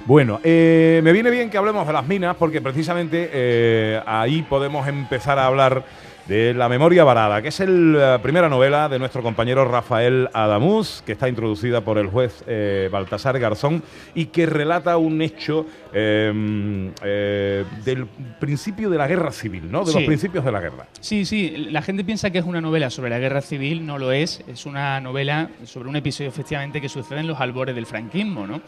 Bueno, me viene bien que hablemos de las minas porque precisamente ahí podemos empezar a hablar de La memoria varada, que es la primera novela de nuestro compañero Rafael Adamuz, que está introducida por el juez Baltasar Garzón y que relata un hecho del principio de la guerra civil, ¿no? De los principios de la guerra. Sí, sí, la gente piensa que es una novela sobre la guerra civil, no lo es una novela sobre un episodio efectivamente que sucede en los albores del franquismo, ¿no?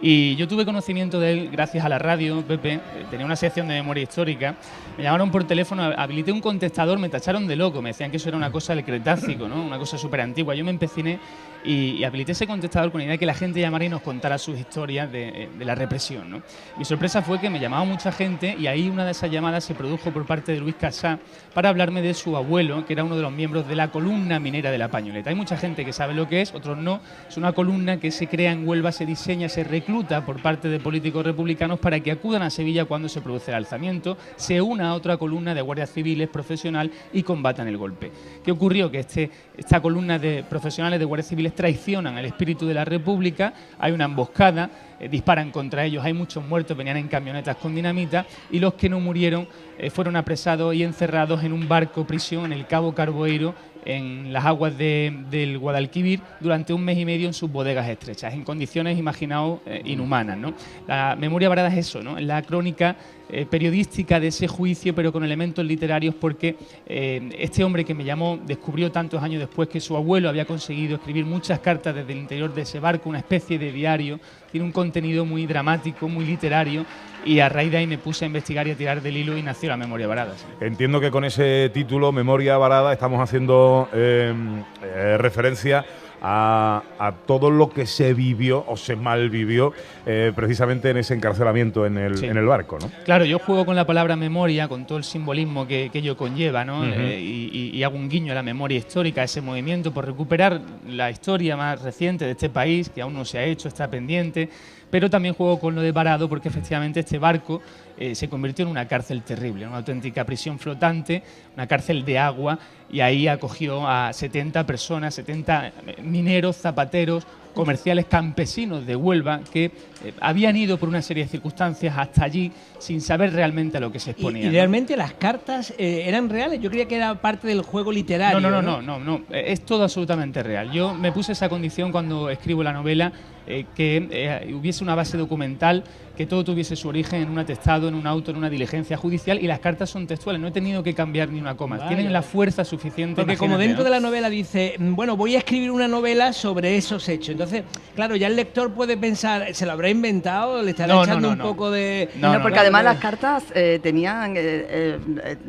Y yo tuve conocimiento de él gracias a la radio, Pepe, tenía una sección de memoria histórica, me llamaron por teléfono, habilité un contestador, me tacharon de loco, me decían que eso era una cosa del Cretácico, ¿no? Una cosa súper antigua. Yo me empeciné y habilité ese contestador con la idea de que la gente llamara y nos contara sus historias de la represión, ¿no? Mi sorpresa fue que me llamaba mucha gente y ahí una de esas llamadas se produjo por parte de Luis Casá para hablarme de su abuelo, que era uno de los miembros de la columna minera de La Pañoleta. Hay mucha gente que sabe lo que es, otros no. Es una columna que se crea en Huelva, se diseña, se recluta por parte de políticos republicanos para que acudan a Sevilla cuando se produce el alzamiento, se una a otra columna de guardias civiles profesional y combatan el golpe. ¿Qué ocurrió? Que esta columna de profesionales de guardias civiles traicionan el espíritu de la República, hay una emboscada, disparan contra ellos, hay muchos muertos, venían en camionetas con dinamita y los que no murieron fueron apresados y encerrados en un barco prisión en el Cabo Carboeiro, en las aguas del Guadalquivir, durante 1 mes y medio en sus bodegas estrechas, en condiciones, imaginaos, inhumanas, ¿no? La memoria varada es eso, ¿no? La crónica periodística de ese juicio, pero con elementos literarios, porque este hombre que me llamó descubrió tantos años después que su abuelo había conseguido escribir muchas cartas desde el interior de ese barco, una especie de diario, tiene un contenido muy dramático, muy literario, y a raíz de ahí me puse a investigar y a tirar del hilo y nació La memoria varada. ¿Sí? Entiendo que con ese título, Memoria varada, estamos haciendo referencia a todo lo que se vivió o se malvivió precisamente en ese encarcelamiento en el barco, ¿no? Claro, yo juego con la palabra memoria, con todo el simbolismo que ello conlleva, ¿no? Y hago un guiño a la memoria histórica, a ese movimiento por recuperar la historia más reciente de este país, que aún no se ha hecho, está pendiente, pero también juego con lo de varado porque efectivamente este barco se convirtió en una cárcel terrible, una auténtica prisión flotante, una cárcel de agua, y ahí acogió a 70 personas, 70 mineros, zapateros, comerciales, campesinos de Huelva que habían ido por una serie de circunstancias hasta allí sin saber realmente a lo que se exponían. ¿Y realmente las cartas eran reales? Yo creía que era parte del juego literario. No, es todo absolutamente real. Yo me puse esa condición cuando escribo la novela, que hubiese una base documental, que todo tuviese su origen en un atestado, en un auto, en una diligencia judicial, y las cartas son textuales, no he tenido que cambiar ni una coma. Vale. Tienen la fuerza suficiente. Porque como dentro de la novela dice, bueno, voy a escribir una novela sobre esos hechos. Entonces, claro, ya el lector puede pensar, ¿se lo habrá inventado? ¿Le estará echando un poco de...? No, porque además las cartas tenían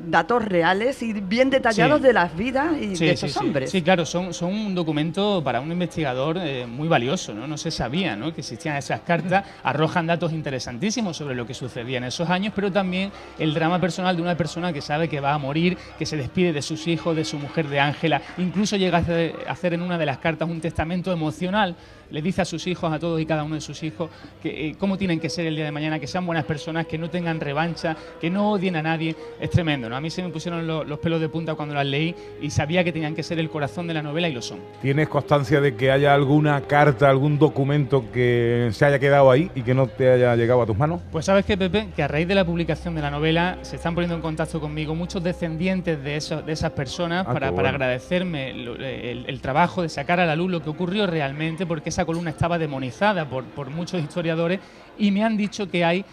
datos reales y bien detallados de las vidas y de esos hombres. Sí, claro, son un documento para un investigador muy valioso, ¿no? No se sabía, ¿no?, que existían esas cartas, arrojan datos interesantísimos sobre lo que sucedía en esos años, pero también el drama personal de una persona que sabe que va a morir, que se despide de sus hijos, de su mujer, de Ángela, incluso llega a hacer en una de las cartas un testamento emocional. Le dice a sus hijos, a todos y cada uno de sus hijos, que cómo tienen que ser el día de mañana, que sean buenas personas, que no tengan revancha, que no odien a nadie. Es tremendo, ¿no? A mí se me pusieron los pelos de punta cuando las leí y sabía que tenían que ser el corazón de la novela y lo son. ¿Tienes constancia de que haya alguna carta, algún documento que se haya quedado ahí y que no te haya llegado a tus manos? Pues sabes qué, Pepe, que a raíz de la publicación de la novela se están poniendo en contacto conmigo muchos descendientes de esas personas para agradecerme el trabajo de sacar a la luz lo que ocurrió realmente, porque esa columna estaba demonizada por muchos historiadores, y me han dicho que hay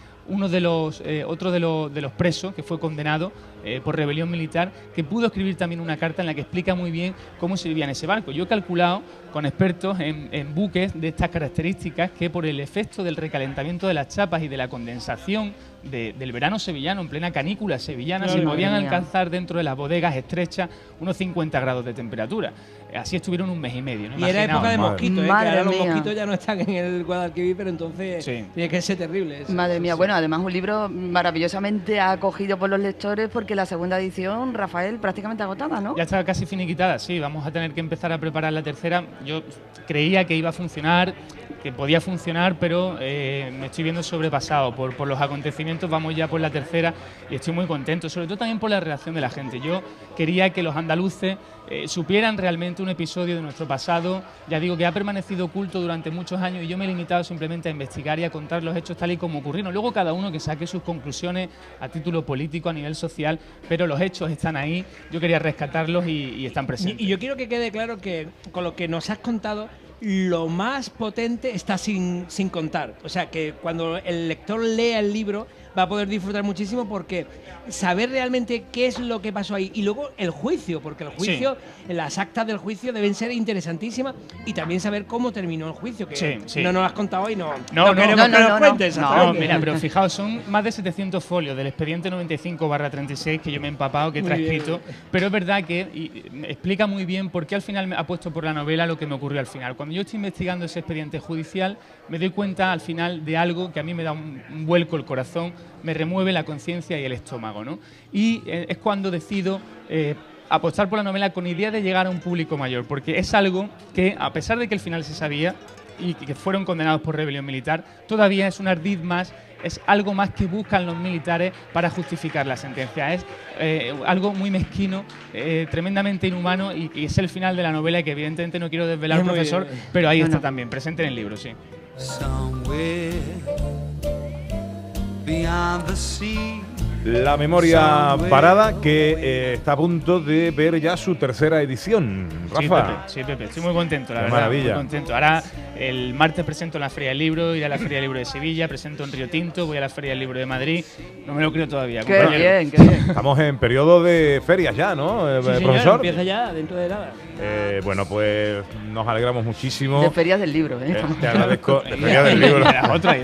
otro de los presos que fue condenado por rebelión militar, que pudo escribir también una carta en la que explica muy bien cómo se vivía en ese barco. Yo he calculado con expertos en buques de estas características que por el efecto del recalentamiento de las chapas y de la condensación del verano sevillano, en plena canícula sevillana, se podían alcanzar dentro de las bodegas estrechas unos 50 grados de temperatura. Así estuvieron 1 mes y medio, ¿no? Y era época de mosquitos, que ahora los mosquitos ya no están en el Guadalquivir, pero entonces tiene que ser terrible. Madre mía, bueno, además un libro maravillosamente acogido por los lectores porque que la segunda edición, Rafael, prácticamente agotada, ¿no? Ya está casi finiquitada, sí. Vamos a tener que empezar a preparar la tercera. Yo creía que iba a funcionar, que podía funcionar, pero me estoy viendo sobrepasado por los acontecimientos. Vamos ya por la tercera y estoy muy contento, sobre todo también por la reacción de la gente. Yo quería que los andaluces supieran realmente un episodio de nuestro pasado, ya digo, que ha permanecido oculto durante muchos años, y yo me he limitado simplemente a investigar y a contar los hechos tal y como ocurrieron. Luego cada uno que saque sus conclusiones a título político, a nivel social, pero los hechos están ahí, yo quería rescatarlos y están presentes. Y yo quiero que quede claro que con lo que nos has contado, lo más potente está sin contar. O sea, que cuando el lector lea el libro va a poder disfrutar muchísimo, porque saber realmente qué es lo que pasó ahí, y luego el juicio, porque el juicio, las actas del juicio deben ser interesantísimas, y también saber cómo terminó el juicio, que no nos has contado y no queremos que nos cuentes. No, mira, pero fijaos, son más de 700 folios del expediente 95/36 que yo me he empapado, que he transcrito, pero es verdad que explica muy bien por qué al final me ha puesto por la novela lo que me ocurrió al final. Cuando yo estoy investigando ese expediente judicial, me doy cuenta al final de algo que a mí me da un vuelco el corazón, me remueve la conciencia y el estómago, ¿no? Y es cuando decido apostar por la novela con idea de llegar a un público mayor, porque es algo que, a pesar de que el final se sabía y que fueron condenados por rebelión militar, todavía es un ardid más, es algo más que buscan los militares para justificar la sentencia. Es algo muy mezquino, tremendamente inhumano, y es el final de la novela, y que evidentemente no quiero desvelar, profesor, pero ahí está también, presente en el libro, sí. La memoria varada, que está a punto de ver ya su tercera edición. Rafa. Sí, Pepe, estoy muy contento, la verdad. Maravilla. Muy contento. Ahora, el martes presento en la Feria del Libro, iré a la Feria del Libro de Sevilla, presento en Río Tinto, voy a la Feria del Libro de Madrid. No me lo creo todavía. Qué bien, qué bien. Estamos en periodo de ferias ya, ¿no, profesor? Señor, empieza ya, dentro de nada. Bueno, pues nos alegramos muchísimo. De ferias del libro, ¿eh? Te agradezco. De ferias del libro. De las otras, De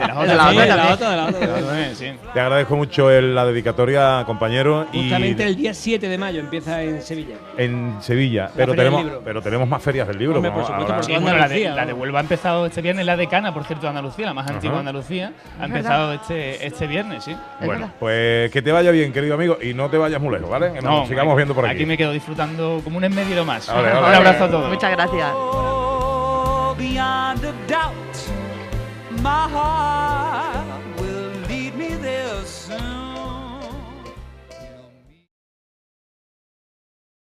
la otra. Sí. Te agradezco mucho la dedicatoria, compañero. Justamente el día 7 de mayo empieza en Sevilla. En Sevilla. Pero tenemos más ferias del libro. Hombre, por supuesto, ahora. por Sí, bueno, la de Huelva ha empezado este viernes, la decana, por cierto, de Andalucía, la más antigua de Andalucía, ha empezado este viernes, sí. Bueno, pues que te vaya bien, querido amigo, y no te vayas muy lejos, ¿vale? Que nos sigamos viendo por aquí. Aquí me quedo disfrutando como un en medio más. Vale. Un abrazo a todos. Muchas gracias. Beyond a doubt, my heart